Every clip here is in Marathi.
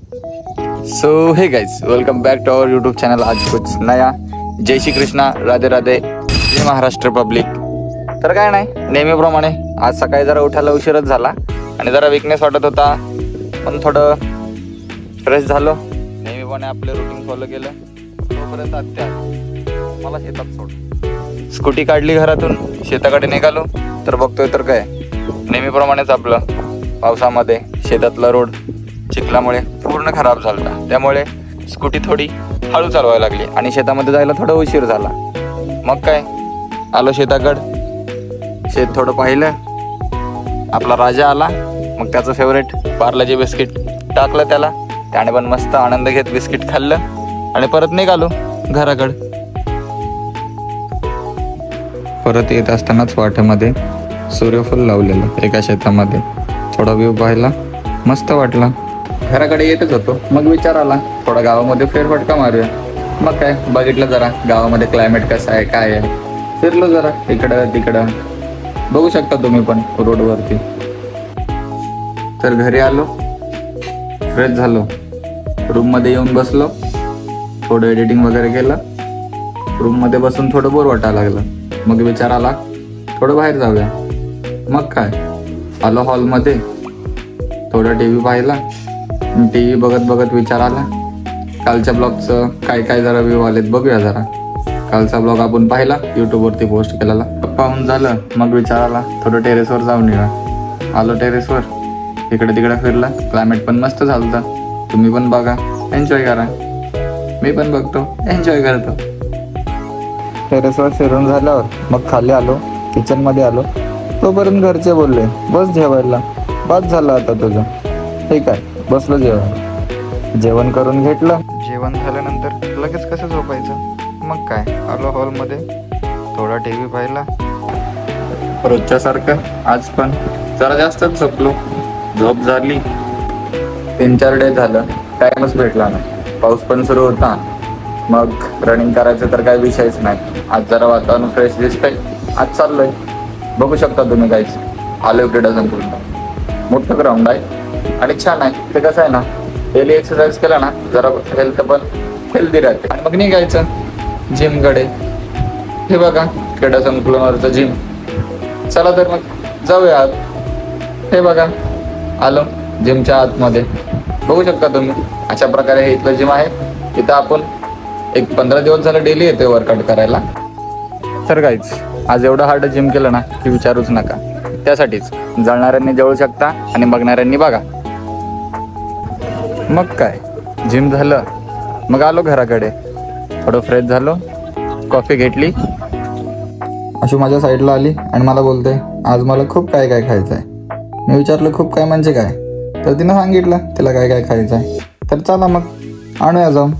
So hey guys, welcome back to our YouTube channel. आज कुछ नया। जय श्री कृष्णा, राधे राधे, जय महाराष्ट्र पब्लिक। तर काय नाही, नेहमीप्रमाणे आज सकाळी जरा उठायला उशीरच झाला आणि जरा वीकनेस वाटत होता, पण थोडं फ्रेश झालो। नेहमीप्रमाणे आपले रुटीन फॉलो केलं। तोपर्यंत आत्या मला शेतात सोड, स्कूटी काढली घरातून, शेताकडे निघालो तर बघतोय तर काय नेहमीप्रमाणेच आपलं पावसामध्ये शेतातला रोड चिखलामुळे पूर्ण खराब झाला। त्यामुळे स्कूटी थोडी हळू चालवायला लागली आणि शेतामध्ये जायला थोडा उशीर झाला। मग काय आलो शेताकड, शेत थोडं पाहिलं, आपला राजा आला। मग त्याचं फेवरेट पार्लेजी बिस्किट टाकलं त्याला, त्याने पण मस्त आनंद घेत बिस्किट खाल्लं आणि परत निघालो घराकड। परत येत असतानाच वाटेमध्ये सूर्यफूल लावलेलं एका शेतामध्ये, थोडा व्ह्यू पाहिला, मस्त वाटला। घराकडे येतच होतो, मग विचार आला थोडा गावामध्ये फेरफटका मारूया। मग काय बघितलं जरा गावामध्ये क्लायमेट कसं आहे, काय आहे, फिरलो जरा इकडं तिकडं, बघू शकता तुम्ही पण रोडवरती। तर घरी आलो, फ्रेश झालो, रूममध्ये येऊन बसलो, थोडं एडिटिंग वगैरे केलं। रूममध्ये बसून थोडं बोर वाटायला लागलं, मग विचार आला थोडं बाहेर जाऊया। मग काय आलो हॉलमध्ये, थोडा TV पाहिला। TV बघत बघत विचार आला कालच्या ब्लॉगचं काय काय जरा व्ह्यू आलेत बघूया जरा। कालचा ब्लॉग आपण पाहिला, यूट्यूबवरती पोस्ट केलेला, पाहून झालं। मग विचार आला थोडं टेरेसवर जाऊन येऊया। आलो टेरेसवर, इकडे तिकडे फिरला, क्लायमेट पण मस्त झालं। तुम्ही पण बघा, एन्जॉय करा, मी पण बघतो, एन्जॉय करतो। टेरेसवर फिरून झाल्यावर मग खाली आलो, किचनमध्ये आलो। तोपर्यंत घरचे बोलले बस जेवायला, बस झालं आता तुझं। ठीक आहे, बसलो जेवण। जेवण करून घेतलं, जेवण झाल्यानंतर लगेच कसं झोपायचं। मग काय आलो हॉलमध्ये, थोडा TV पाहिला। रोजच्या सारखं आज पण जरा जास्तच झोपलो, झोप झाली। 3-4 डे झालं टाइमच भेटला नाही, पाऊस पण सुरू होता। मग रनिंग करायचं तर काही विषयच नाही। आज जरा वातावरण फ्रेश दिसतंय, आज चाललोय, बघू शकता तुम्ही गाईज। आलो क्रीडा संकुल, मोठं ग्राउंड आहे आणि छान आहे। ते कसं आहे ना, डेली एक्सरसाइज केला ना जरा हेल्थ पण हेल्दी राहते। आणि मग निघायचं जिमकडे। हे बघा क्रीडा संकुलावरचं जिम, चला तर मग जाऊया आत। हे बघा आलो जिमच्या आतमध्ये, बघू शकता तुम्ही अशा प्रकारे हे इथलं जिम आहे। इथं आपण एक 15 दिवस झालं डेली येते वर्कआउट करायला। तर गाईज आज एवढं हार्ड जिम केलं ना की विचारूच नका। त्यासाठीच जळणाऱ्यांनी जळू शकता आणि बघणाऱ्यांनी बघा। मग काय जिम झालं, मग आलो घराकडे, थोडं फ्रेश झालो, कॉफी घेतली। अशी माझ्या साईडला आली आणि मला बोलते आज मला खूप काय काय खायचं आहे। मी विचारलं खूप काय म्हणजे काय, तर तिनं सांगितलं तिला काय काय खायचं आहे। तर चला मग आणूया जाऊन।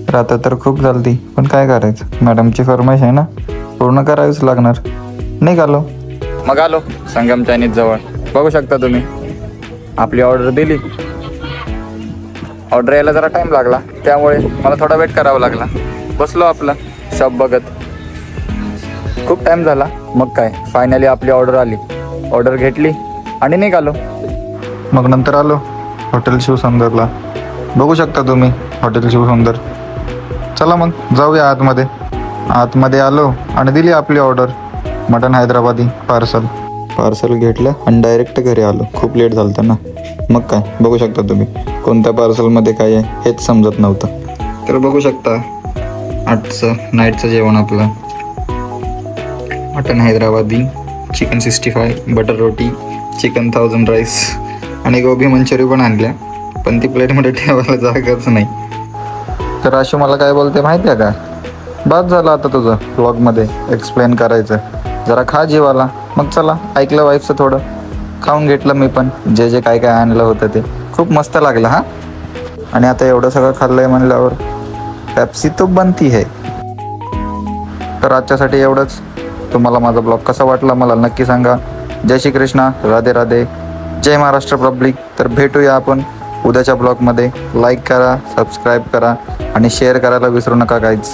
रात्र तर खूप झालती, पण काय करायचं, मॅडमची फरमाईश आहे ना, पूर्ण करावीच लागणार। निघालो, मग आलो संगम चायनीज जवळ। बघू शकता तुम्ही आपली ऑर्डर दिली। ऑर्डर यायला जरा टाईम लागला, त्यामुळे मला थोडा वेट करावा लागला। बसलो आपला शॉप बघत, खूप टाईम झाला। मग काय फायनली आपली ऑर्डर आली, ऑर्डर घेतली आणि निघालो। मग नंतर आलो हॉटेल शिवसुंदरला, बघू शकता तुम्ही हॉटेल शिवसुंदर। चला मग जाऊया आतमध्ये। आतमध्ये आलो आणि दिली आपली ऑर्डर, मटन हैदराबादी पार्सल घेतलं आणि डायरेक्ट घरी आलो। खूप लेट झालं ना, मग काय बघू शकता तुम्ही कोणत्या पार्सलमध्ये काय आहे हेच समजत नव्हतं। तर बघू शकता आजचं नाईटचं जेवण आपलं, मटन हैदराबादी, चिकन 65, बटर रोटी, चिकन 1000 राईस आणि गोबी मंचुरी पण आणल्या, पण ती प्लेटमध्ये ठेवायला जागाच नाही। तर अशी मला काय बोलते माहिती आहे का, बस झालं आता तुझं ब्लॉगमध्ये एक्सप्लेन करायचं, जरा खा जीवाला। मग चला ऐकलं वाईफचं, थोडं खाऊन घेतलं मी पण, जे जे काय काय आणलं होतं ते खूप मस्त लागलं हां। आणि आता एवढं सगळं खाल्लं आहे म्हणल्यावर पेप्सी तो बनती है। तर आजच्यासाठी एवढंच। तुम्हाला माझा ब्लॉग कसा वाटला मला नक्की सांगा। जय श्री कृष्णा, राधे राधे, जय महाराष्ट्र पब्लिक। तर भेटूया आपण उद्याच्या ब्लॉगमध्ये। लाईक करा, सबस्क्राईब करा आणि शेअर करायला विसरू नका गाईज।